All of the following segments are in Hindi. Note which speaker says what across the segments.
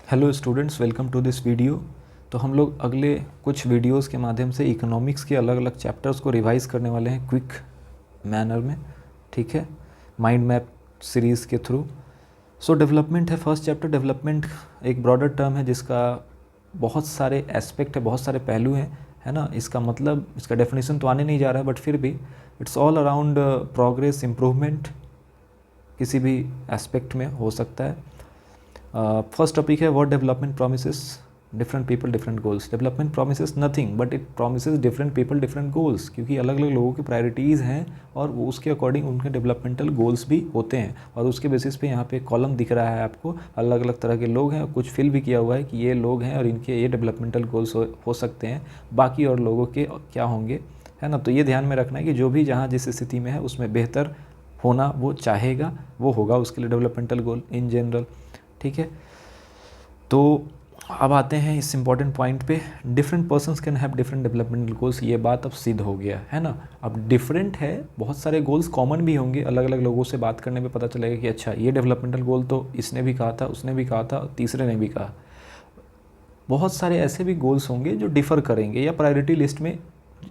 Speaker 1: Hello students, welcome to this video. तो हम लोग अगले कुछ वीडियोस के माध्यम से इकोनॉमिक्स के अलग अलग चैप्टर्स को रिवाइज करने वाले हैं क्विक मैनर में। ठीक है, माइंड मैप सीरीज़ के थ्रू। सो डेवलपमेंट है फर्स्ट चैप्टर। डेवलपमेंट एक ब्रॉडर टर्म है जिसका बहुत सारे एस्पेक्ट है, बहुत सारे पहलू हैं, है ना। इसका मतलब, इसका डेफिनेशन तो आने नहीं जा रहा है, बट फिर भी it's all around progress, improvement किसी भी एस्पेक्ट में हो सकता है। फर्स्ट टॉपिक है what development promises different people different goals. Development promises nothing but it promises different people different goals, क्योंकि अलग अलग लोगों की प्रायोरिटीज़ हैं और वो उसके अकॉर्डिंग उनके डेवलपमेंटल गोल्स भी होते हैं। और उसके बेसिस पे यहाँ पे कॉलम दिख रहा है आपको, अलग अलग तरह के लोग हैं और कुछ फिल भी किया हुआ है कि ये लोग हैं और इनके ये डेवलपमेंटल गोल्स हो सकते हैं, बाकी और लोगों के क्या होंगे, है ना। तो ये ध्यान में रखना है कि जो भी जहाँ जिस स्थिति में है उसमें बेहतर होना वो चाहेगा, वो होगा उसके लिए डेवलपमेंटल गोल इन जनरल। ठीक है, तो अब आते हैं इस इम्पॉर्टेंट पॉइंट पे। Different persons can have different developmental goals. ये बात अब सिद्ध हो गया है ना। अब डिफरेंट है, बहुत सारे गोल्स कॉमन भी होंगे। अलग अलग लोगों से बात करने पे पता चलेगा कि अच्छा ये डेवलपमेंटल गोल तो इसने भी कहा था, उसने भी कहा था, तीसरे ने भी कहा। बहुत सारे ऐसे भी गोल्स होंगे जो डिफ़र करेंगे, या प्रायोरिटी लिस्ट में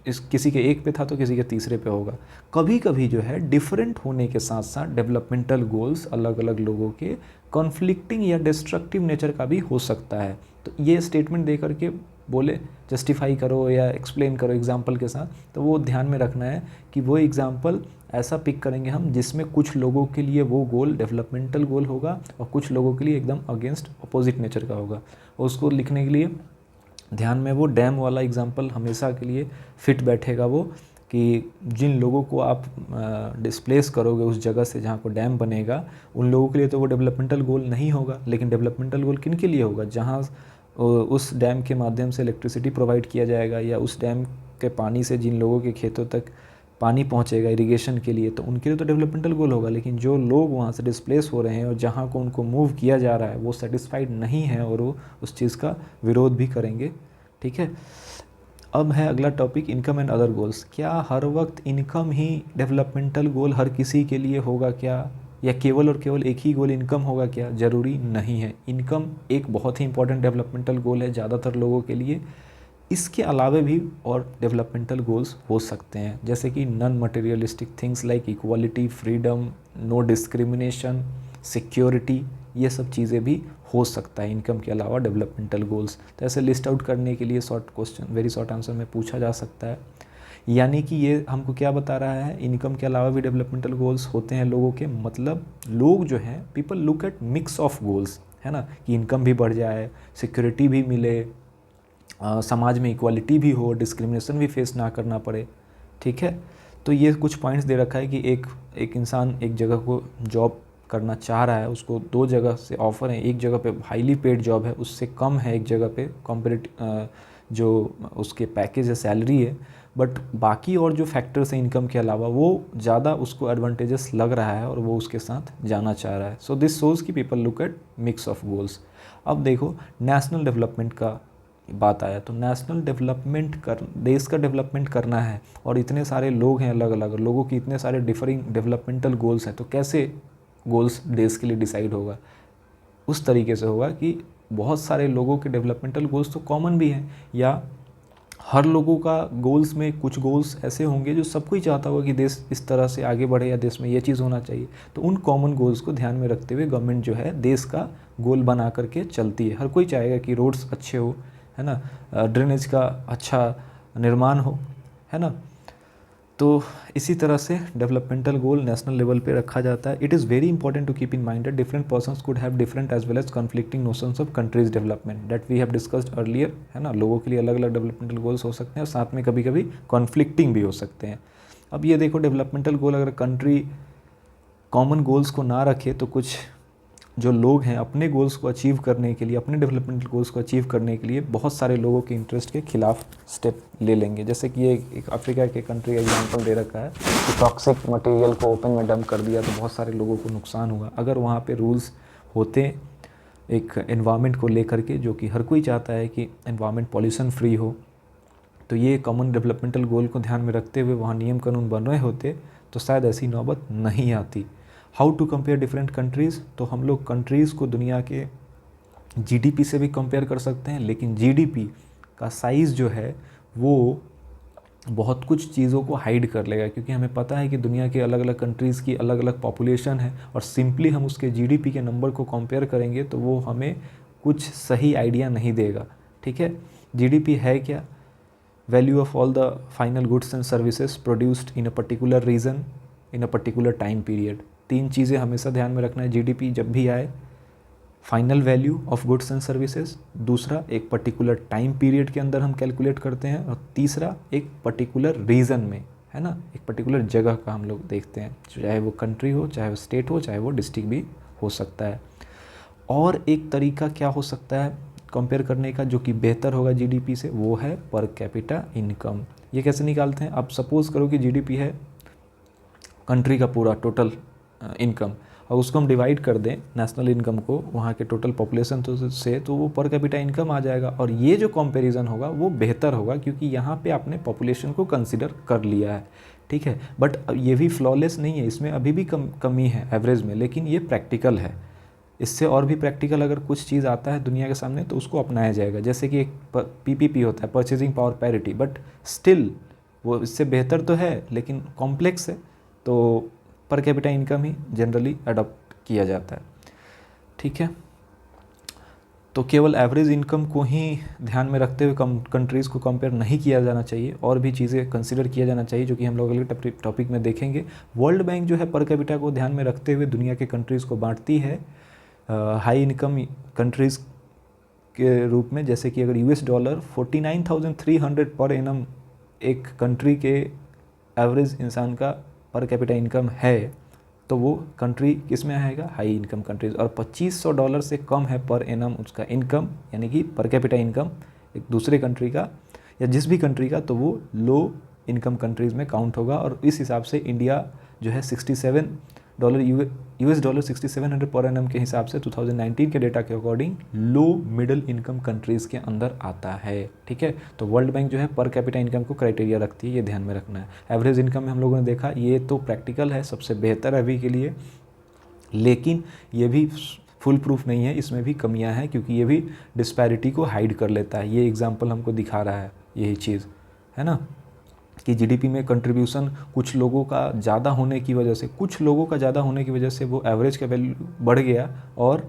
Speaker 1: इस किसी के एक पे था तो किसी के तीसरे पे होगा। कभी कभी जो है डिफरेंट होने के साथ साथ डेवलपमेंटल गोल्स अलग अलग लोगों के कॉन्फ्लिक्टिंग या डिस्ट्रक्टिव नेचर का भी हो सकता है। तो ये स्टेटमेंट दे करके बोले जस्टिफाई करो या एक्सप्लेन करो एग्जाम्पल के साथ, तो वो ध्यान में रखना है कि वो एग्जाम्पल ऐसा पिक करेंगे हम जिसमें कुछ लोगों के लिए वो गोल डेवलपमेंटल गोल होगा और कुछ लोगों के लिए एकदम अगेंस्ट अपोजिट नेचर का होगा। और उसको लिखने के लिए ध्यान में वो डैम वाला एग्जाम्पल हमेशा के लिए फिट बैठेगा, वो कि जिन लोगों को आप डिस्प्लेस करोगे उस जगह से जहाँ को डैम बनेगा, उन लोगों के लिए तो वो डेवलपमेंटल गोल नहीं होगा। लेकिन डेवलपमेंटल गोल किन के लिए होगा? जहाँ उस डैम के माध्यम से इलेक्ट्रिसिटी प्रोवाइड किया जाएगा, या उस डैम के पानी से जिन लोगों के खेतों तक पानी पहुंचेगा इरिगेशन के लिए, तो उनके लिए तो डेवलपमेंटल गोल होगा। लेकिन जो लोग वहाँ से डिस्प्लेस हो रहे हैं और जहाँ को उनको मूव किया जा रहा है वो सेटिस्फाइड नहीं है और वो उस चीज़ का विरोध भी करेंगे। ठीक है, अब है अगला topic income and other goals. क्या हर वक्त इनकम ही डेवलपमेंटल गोल हर किसी के लिए होगा क्या, या केवल और केवल एक ही गोल इनकम होगा क्या? ज़रूरी नहीं है। इनकम एक बहुत ही इंपॉर्टेंट डेवलपमेंटल गोल है ज़्यादातर लोगों के लिए। इसके अलावा भी और डेवलपमेंटल गोल्स हो सकते हैं, जैसे कि non materialistic things like equality, freedom, no discrimination, security, ये सब चीज़ें भी हो सकता है इनकम के अलावा डेवलपमेंटल गोल्स। तो ऐसे लिस्ट आउट करने के लिए short question, very short answer में पूछा जा सकता है। यानी कि ये हमको क्या बता रहा है, इनकम के अलावा भी डेवलपमेंटल गोल्स होते हैं लोगों के। मतलब लोग जो हैं, people look at mix of goals, है ना, कि इनकम भी बढ़ जाए, सिक्योरिटी भी मिले, समाज में इक्वालिटी भी हो, डिस्क्रिमिनेशन भी फेस ना करना पड़े। ठीक है, तो ये कुछ पॉइंट्स दे रखा है कि एक इंसान एक जगह को जॉब करना चाह रहा है, उसको दो जगह से ऑफ़र है, एक जगह पे हाईली पेड जॉब है, उससे कम है एक जगह पे जो उसके पैकेज है, सैलरी है, बट बाकी और जो फैक्टर्स हैं इनकम के अलावा वो ज़्यादा उसको एडवांटेजेस लग रहा है और वो उसके साथ जाना चाह रहा है। सो दिस शोज़ कि people look at mix of goals. अब देखो नेशनल डेवलपमेंट का बात आया, तो नेशनल डेवलपमेंट देश का डेवलपमेंट करना है और इतने सारे लोग हैं, अलग अलग लोगों की इतने सारे डिफरिंग डेवलपमेंटल गोल्स हैं, तो कैसे गोल्स देश के लिए डिसाइड होगा? उस तरीके से होगा कि बहुत सारे लोगों के डेवलपमेंटल गोल्स तो कॉमन भी हैं, या हर लोगों का गोल्स में कुछ गोल्स ऐसे होंगे जो सबको ही चाहता होगा कि देश इस तरह से आगे बढ़े या देश में ये चीज़ होना चाहिए। तो उन कॉमन गोल्स को ध्यान में रखते हुए गवर्नमेंट जो है देश का गोल बना करके चलती है। हर कोई चाहेगा कि रोड्स अच्छे हो, है ना, ड्रेनेज का अच्छा निर्माण हो, है ना। तो इसी तरह से डेवलपमेंटल गोल नेशनल लेवल पे रखा जाता है। It is very important to keep in mind that different persons could have different as well as conflicting notions of countries development that we have discussed earlier, है ना। लोगों के लिए अलग अलग डेवलपमेंटल गोल्स हो सकते हैं और साथ में कभी कभी कॉन्फ्लिक्टिंग भी हो सकते हैं। अब ये देखो, डेवलपमेंटल गोल अगर कंट्री कॉमन गोल्स को ना रखे तो कुछ जो लोग हैं अपने गोल्स को अचीव करने के लिए, अपने डेवलपमेंटल गोल्स को अचीव करने के लिए बहुत सारे लोगों के इंटरेस्ट के खिलाफ स्टेप ले लेंगे। जैसे कि ये एक अफ्रीका के कंट्री का एग्जांपल दे रखा है कि टॉक्सिक मटेरियल को ओपन में डंप कर दिया तो बहुत सारे लोगों को नुकसान हुआ। अगर वहाँ पे रूल्स होते एक एनवायरनमेंट को लेकर के, जो कि हर कोई चाहता है कि एनवायरनमेंट पॉल्यूशन फ्री हो, तो ये कॉमन डेवलपमेंटल गोल को ध्यान में रखते हुए वहाँ नियम कानून बन रहे होते तो शायद ऐसी नौबत नहीं आती। How to compare different countries, तो हम लोग कंट्रीज़ को दुनिया के जीडीपी से भी कंपेयर कर सकते हैं, लेकिन जीडीपी का साइज़ जो है वो बहुत कुछ चीज़ों को हाइड कर लेगा, क्योंकि हमें पता है कि दुनिया के अलग अलग कंट्रीज़ की अलग अलग पॉपुलेशन है, और सिंपली हम उसके जीडीपी के नंबर को कंपेयर करेंगे तो वो हमें कुछ सही आइडिया नहीं देगा। ठीक है, जीडीपी है क्या? Value of all the final goods and services produced in a particular region in a particular time period. 3 चीज़ें हमेशा ध्यान में रखना है जीडीपी जब भी आए। Final value of goods and services, दूसरा एक पर्टिकुलर टाइम पीरियड के अंदर हम कैलकुलेट करते हैं, और तीसरा एक पर्टिकुलर रीजन में, है ना, एक पर्टिकुलर जगह का हम लोग देखते हैं, चाहे वो कंट्री हो, चाहे वो स्टेट हो, चाहे वो डिस्ट्रिक्ट भी हो सकता है। और एक तरीका क्या हो सकता है कंपेयर करने का जो कि बेहतर होगा जीडीपी से, वो है पर कैपिटा इनकम। ये कैसे निकालते हैं? अब सपोज़ करो कि जीडीपी है कंट्री का पूरा टोटल इनकम, और उसको हम डिवाइड कर दें नेशनल इनकम को वहाँ के टोटल पॉपुलेशन से, तो वो पर कैपिटा इनकम आ जाएगा। और ये जो कंपैरिजन होगा वो बेहतर होगा, क्योंकि यहाँ पे आपने पॉपुलेशन को कंसिडर कर लिया है। ठीक है, बट ये भी फ्लॉलेस नहीं है, इसमें अभी भी कमी है एवरेज में, लेकिन ये प्रैक्टिकल है। इससे और भी प्रैक्टिकल अगर कुछ चीज़ आता है दुनिया के सामने तो उसको अपनाया जाएगा। जैसे कि एक पीपीपी होता है, purchasing power parity, but still वो इससे बेहतर तो है लेकिन कॉम्प्लेक्स है, तो पर कैपिटा इनकम ही जनरली अडॉप्ट किया जाता है। ठीक है, तो केवल एवरेज इनकम को ही ध्यान में रखते हुए कंट्रीज़ को कंपेयर नहीं किया जाना चाहिए, और भी चीज़ें कंसिडर किया जाना चाहिए, जो कि हम लोग अगले टॉपिक में देखेंगे। वर्ल्ड बैंक जो है पर कैपिटा को ध्यान में रखते हुए दुनिया के कंट्रीज़ को बांटती है हाई इनकम कंट्रीज़ के रूप में। जैसे कि अगर यूएस डॉलर 49,300 पर एनम एक कंट्री के एवरेज इंसान का पर कैपिटा इनकम है, तो वो कंट्री किस में आएगा? High income countries. और $2,500 से कम है पर एनम उसका इनकम, यानी कि पर कैपिटा इनकम एक दूसरे कंट्री का या जिस भी कंट्री का, तो वो लो इनकम कंट्रीज़ में काउंट होगा। और इस हिसाब से इंडिया जो है यूएस डॉलर 6700 पर एनम के हिसाब से 2019 के डेटा के according low middle income countries के अंदर आता है। ठीक है, तो वर्ल्ड बैंक जो है पर कैपिटा इनकम को क्राइटेरिया रखती है, ये ध्यान में रखना है। एवरेज इनकम में हम लोगों ने देखा, ये तो प्रैक्टिकल है, सबसे बेहतर है अभी के लिए, लेकिन ये भी फुल प्रूफ नहीं है, इसमें भी कमियां हैं, क्योंकि ये भी डिस्पैरिटी को हाइड कर लेता है। ये एग्जांपल हमको दिखा रहा है यही चीज़, है ना, कि जीडीपी में कंट्रीब्यूशन कुछ लोगों का ज़्यादा होने की वजह से, वो एवरेज का वैल्यू बढ़ गया और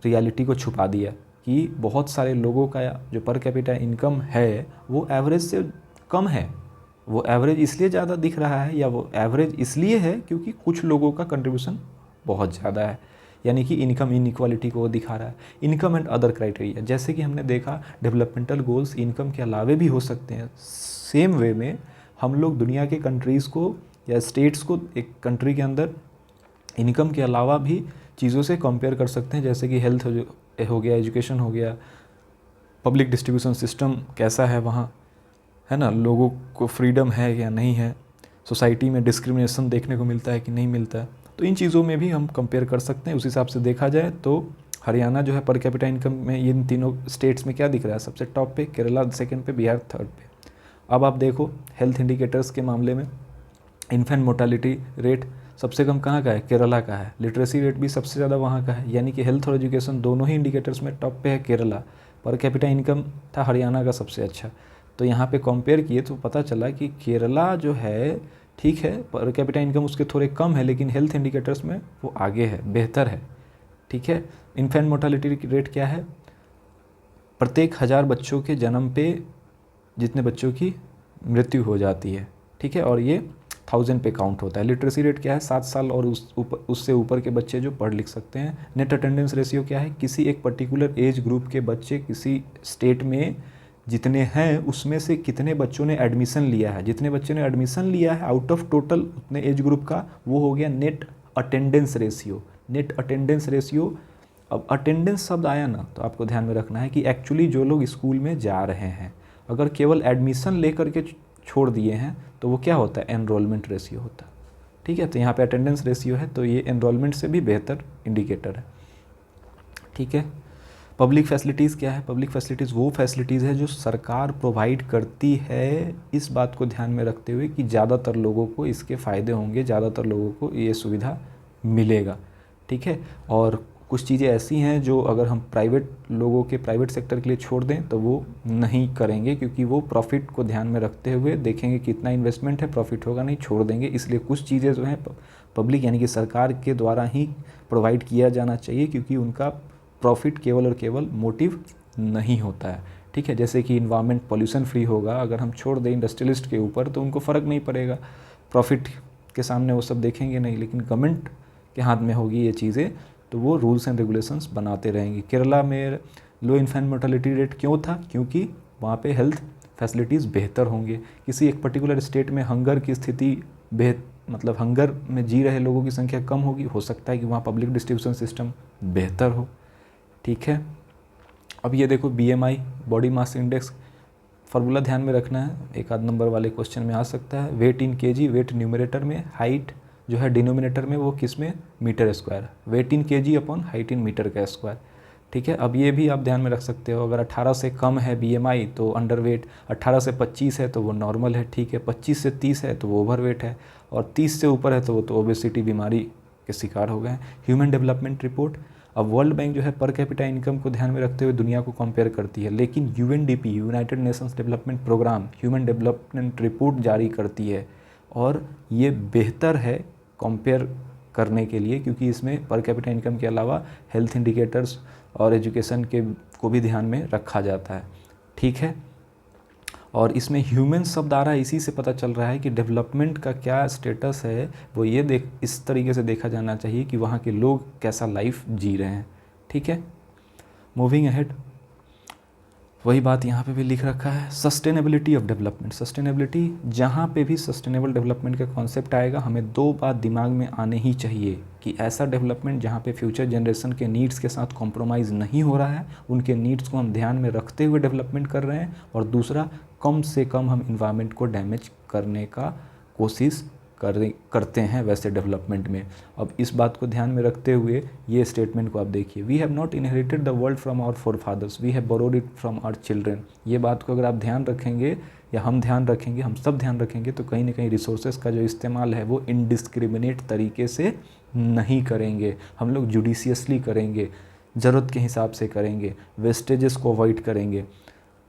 Speaker 1: रियलिटी को छुपा दिया कि बहुत सारे लोगों का जो पर कैपिटा इनकम है वो एवरेज से कम है। वो एवरेज इसलिए ज़्यादा दिख रहा है, या वो एवरेज इसलिए है क्योंकि कुछ लोगों का कंट्रीब्यूशन बहुत ज़्यादा है, यानी कि इनकम इनइक्वालिटी को वो दिखा रहा है। इनकम एंड अदर क्राइटेरिया, जैसे कि हमने देखा डेवलपमेंटल गोल्स इनकम के अलावे भी हो सकते हैं। सेम वे में हम लोग दुनिया के कंट्रीज़ को या स्टेट्स को एक कंट्री के अंदर इनकम के अलावा भी चीज़ों से कंपेयर कर सकते हैं, जैसे कि हेल्थ हो गया, एजुकेशन हो गया, पब्लिक डिस्ट्रीब्यूशन सिस्टम कैसा है वहाँ, है ना, लोगों को फ्रीडम है या नहीं है, सोसाइटी में डिस्क्रिमिनेशन देखने को मिलता है कि नहीं मिलता है। तो इन चीज़ों में भी हम कंपेयर कर सकते हैं। उस हिसाब से देखा जाए तो हरियाणा जो है पर कैपिटा इनकम में इन तीनों स्टेट्स में क्या दिख रहा है? सबसे टॉप पे, केरला सेकंड पे, बिहार थर्ड पे। अब आप देखो हेल्थ इंडिकेटर्स के मामले में इन्फेंट मोर्टालिटी रेट सबसे कम कहाँ का है? केरला का है। लिटरेसी रेट भी सबसे ज़्यादा वहाँ का है, यानी कि हेल्थ और एजुकेशन दोनों ही इंडिकेटर्स में टॉप पे है केरला। पर कैपिटा इनकम था हरियाणा का सबसे अच्छा। तो यहाँ पे कंपेयर किए तो पता चला कि केरला जो है, ठीक है, पर कैपिटा इनकम उसके थोड़े कम है, लेकिन हेल्थ इंडिकेटर्स में वो आगे है, बेहतर है। ठीक है, इन्फेंट मोर्टालिटी रेट क्या है? प्रत्येक 1000 बच्चों के जन्म पे जितने बच्चों की मृत्यु हो जाती है। ठीक है, और ये 1000 पे काउंट होता है। लिटरेसी रेट क्या है? 7 साल और उससे ऊपर के बच्चे जो पढ़ लिख सकते हैं। नेट अटेंडेंस रेशियो क्या है? किसी एक पर्टिकुलर एज ग्रुप के बच्चे किसी स्टेट में जितने हैं उसमें से कितने बच्चों ने एडमिशन लिया है, जितने बच्चों ने एडमिशन लिया है आउट ऑफ टोटल उतने एज ग्रुप का, वो हो गया net attendance ratio. Net attendance ratio, अब अटेंडेंस शब्द आया ना तो आपको ध्यान में रखना है कि एक्चुअली जो लोग स्कूल में जा रहे हैं, अगर केवल एडमिशन लेकर के छोड़ दिए हैं तो वो क्या होता है? एनरोलमेंट रेशियो होता है। ठीक है, तो यहाँ पे अटेंडेंस रेशियो है, तो ये एनरोलमेंट से भी बेहतर इंडिकेटर है। ठीक है, पब्लिक फैसिलिटीज़ क्या है? पब्लिक फैसिलिटीज़ वो फैसिलिटीज़ है जो सरकार प्रोवाइड करती है, इस बात को ध्यान में रखते हुए कि ज़्यादातर लोगों को इसके फ़ायदे होंगे, ज़्यादातर लोगों को ये सुविधा मिलेगा। ठीक है, और कुछ चीज़ें ऐसी हैं जो अगर हम प्राइवेट लोगों के प्राइवेट सेक्टर के लिए छोड़ दें तो वो नहीं करेंगे, क्योंकि वो प्रॉफिट को ध्यान में रखते हुए देखेंगे कितना इन्वेस्टमेंट है, प्रॉफिट होगा नहीं, छोड़ देंगे। इसलिए कुछ चीज़ें जो हैं पब्लिक यानी कि सरकार के द्वारा ही प्रोवाइड किया जाना चाहिए, क्योंकि उनका प्रॉफिट केवल और केवल मोटिव नहीं होता है। ठीक है, जैसे कि इन्वायरमेंट पॉल्यूशन फ्री होगा, अगर हम छोड़ दें इंडस्ट्रियलिस्ट के ऊपर तो उनको फ़र्क नहीं पड़ेगा, प्रॉफिट के सामने वो सब देखेंगे नहीं। लेकिन गवर्नमेंट के हाथ में होगी ये चीज़ें तो वो रूल्स एंड रेगुलेशंस बनाते रहेंगे। केरला में लो इन्फेंट मोर्टेलिटी रेट क्यों था? क्योंकि वहाँ पे हेल्थ फैसिलिटीज़ बेहतर होंगे। किसी एक पर्टिकुलर स्टेट में हंगर की स्थिति मतलब हंगर में जी रहे लोगों की संख्या कम होगी, हो सकता है कि वहाँ पब्लिक डिस्ट्रीब्यूशन सिस्टम बेहतर हो। ठीक है, अब ये देखो BMI body mass index formula ध्यान में रखना है, एक आध नंबर वाले क्वेश्चन में आ सकता है। Weight in KG, weight numerator में, हाइट जो है डिनोमिनेटर में, वो किस में? Metre square. Weight in KG upon height in metre का स्क्वायर। ठीक है, अब ये भी आप ध्यान में रख सकते हो, अगर 18 से कम है BMI तो अंडर वेट, 18 से 25 है तो वो नॉर्मल है। ठीक है, 25 से 30 है तो वो ओवर वेट है, और 30 से ऊपर है तो वो तो ओबेसिटी बीमारी के शिकार हो गए हैं। ह्यूमन डेवलपमेंट रिपोर्ट, अब वर्ल्ड बैंक जो है पर कैपिटा इनकम को ध्यान में रखते हुए दुनिया को कंपेयर करती है, लेकिन UNDP United Nations Development Programme Human Development Report जारी करती है, और ये बेहतर है कंपेयर करने के लिए, क्योंकि इसमें पर कैपिटा इनकम के अलावा हेल्थ इंडिकेटर्स और एजुकेशन के को भी ध्यान में रखा जाता है। ठीक है, और इसमें ह्यूमन शब्द आ रहा है, इसी से पता चल रहा है कि डेवलपमेंट का क्या स्टेटस है, वो ये इस तरीके से देखा जाना चाहिए कि वहाँ के लोग कैसा लाइफ जी रहे हैं। ठीक है, मूविंग अहेड, वही बात यहाँ पे भी लिख रखा है, सस्टेनेबिलिटी ऑफ डेवलपमेंट। सस्टेनेबिलिटी, जहाँ पे भी सस्टेनेबल डेवलपमेंट का कॉन्सेप्ट आएगा, हमें दो बात दिमाग में आने ही चाहिए कि ऐसा डेवलपमेंट जहाँ पे फ्यूचर जनरेशन के नीड्स के साथ कॉम्प्रोमाइज़ नहीं हो रहा है, उनके नीड्स को हम ध्यान में रखते हुए डेवलपमेंट कर रहे हैं, और दूसरा, कम से कम हम इन्वायरमेंट को डैमेज करने का कोशिश करते हैं वैसे डेवलपमेंट में। अब इस बात को ध्यान में रखते हुए ये स्टेटमेंट को आप देखिए, we have not inherited the world from our forefathers, we have borrowed it from our children. ये बात को अगर आप ध्यान रखेंगे या हम ध्यान रखेंगे, हम सब ध्यान रखेंगे, तो कहीं ना कहीं रिसोर्सेज का जो इस्तेमाल है वो इनडिस्क्रिमिनेट तरीके से नहीं करेंगे, हम लोग जुडिशियसली करेंगे, ज़रूरत के हिसाब से करेंगे, वेस्टेजेस को अवॉइड करेंगे।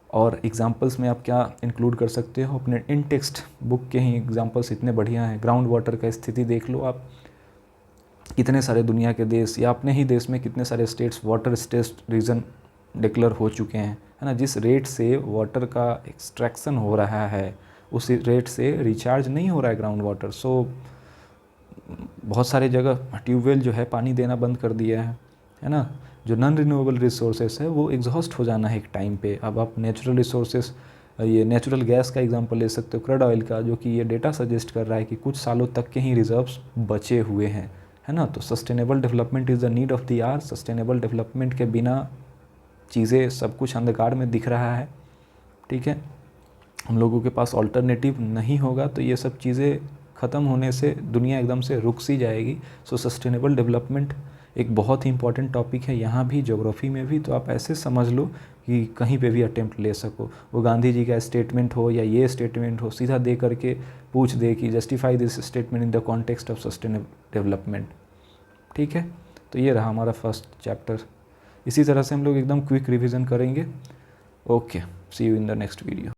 Speaker 1: और एग्जांपल्स में आप क्या इंक्लूड कर सकते हो? अपने इन टेक्स्ट बुक के ही एग्जांपल्स इतने बढ़िया हैं। ग्राउंड वाटर का स्थिति देख लो आप, कितने सारे दुनिया के देश या अपने ही देश में कितने सारे states water state region declare हो चुके हैं, है ना। जिस रेट से वाटर का एक्सट्रैक्शन हो रहा है उस रेट से रिचार्ज नहीं हो रहा है ग्राउंड वाटर। सो बहुत सारे जगह ट्यूबवेल जो है पानी देना बंद कर दिया है ना। जो नॉन रिन्यूएबल रिसोर्सेस है वो एग्जॉस्ट हो जाना है एक टाइम पे। अब आप नेचुरल रिसोर्सेस, ये नेचुरल गैस का एग्जांपल ले सकते हो, क्रूड ऑयल का, जो कि ये डेटा सजेस्ट कर रहा है कि कुछ सालों तक के ही रिजर्व्स बचे हुए हैं, है ना। तो sustainable development is the need of the hour. Sustainable development के बिना चीज़ें सब कुछ अंधकार में दिख रहा है। ठीक है, हम लोगों के पास ऑल्टरनेटिव नहीं होगा तो ये सब चीज़ें ख़त्म होने से दुनिया एकदम से रुक सी जाएगी। सो सस्टेनेबल डेवलपमेंट एक बहुत ही इंपॉर्टेंट टॉपिक है यहाँ भी, ज्योग्राफी में भी। तो आप ऐसे समझ लो कि कहीं पे भी अटेम्प्ट ले सको, वो गांधी जी का स्टेटमेंट हो या ये स्टेटमेंट हो, सीधा दे करके पूछ दे कि justify this statement in the context of sustainable development. ठीक है, तो ये रहा हमारा फर्स्ट चैप्टर। इसी तरह से हम लोग एकदम क्विक रिविज़न करेंगे। Okay, see you in the next video.